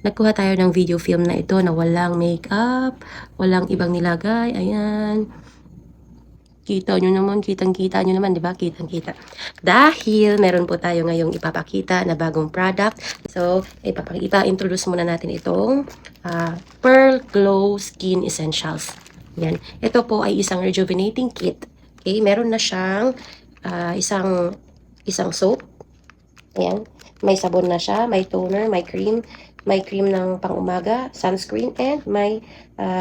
Nagkuha tayo ng video film na ito na walang makeup, walang ibang nilagay. Ayan. Kita nyo naman, kitang-kita nyo naman, di ba? Kitang-kita. Dahil meron po tayo ngayong ipapakita na bagong product. So, introduce muna natin itong Pearl Glow Skin Essentials. Yan. Ito po ay isang rejuvenating kit. Okay, meron na siyang isang soap. Ayan. May sabon na siya, may toner, may cream ng pang-umaga, sunscreen, and may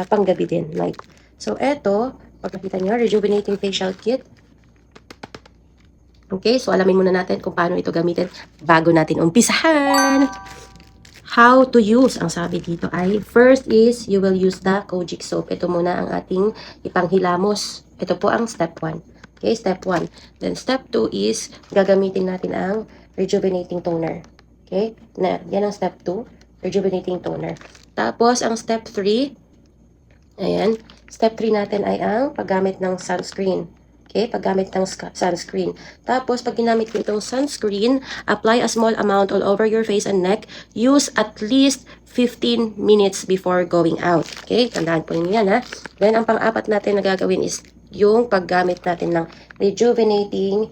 panggabi din, light. So, eto, pagkakita nyo, rejuvenating facial kit. Okay, so alamin muna natin kung paano ito gamitin bago natin umpisahan. How to use, ang sabi dito ay, first is, you will use the Kojic soap. Ito muna ang ating ipanghilamos. Ito po ang step 1. Okay, step 1. Then step 2 is, gagamitin natin ang rejuvenating toner. Okay, yan ang step 2, rejuvenating toner. Tapos, ang step 3, ayan, step 3 natin ay ang paggamit ng sunscreen. Okay, paggamit ng sunscreen. Tapos, pag ginamit ko itong sunscreen, apply a small amount all over your face and neck. Use at least 15 minutes before going out. Okay, tandaan po niyo yan, ha. Then, ang pang-apat natin na gagawin is yung paggamit natin ng rejuvenating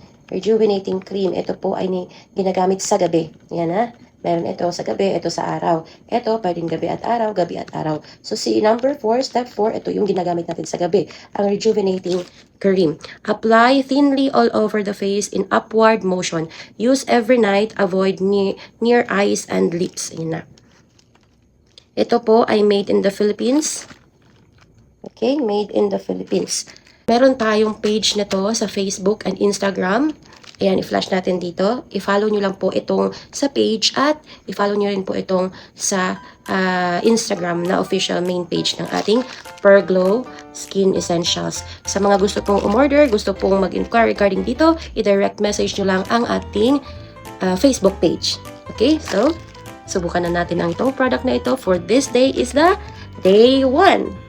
cream. Ito po ay ginagamit sa gabi. Yan, ha. Meron ito sa gabi, ito sa araw. Ito, pwedeng gabi at araw, gabi at araw. So, number 4, step 4, ito yung ginagamit natin sa gabi. Ang rejuvenating cream. Apply thinly all over the face in upward motion. Use every night. Avoid near eyes and lips. Ayan na. Ito po ay made in the Philippines. Okay, made in the Philippines. Meron tayong page na to sa Facebook and Instagram. Ayan, i-flash natin dito. I-follow nyo lang po itong sa page at i-follow nyo rin po itong sa Instagram na official main page ng ating Pearl Glow Skin Essentials. Sa mga gusto pong umorder, gusto pong mag-inquire regarding dito, i-direct message nyo lang ang ating Facebook page. Okay, so subukan na natin ang itong product na ito. For this day is the day 1.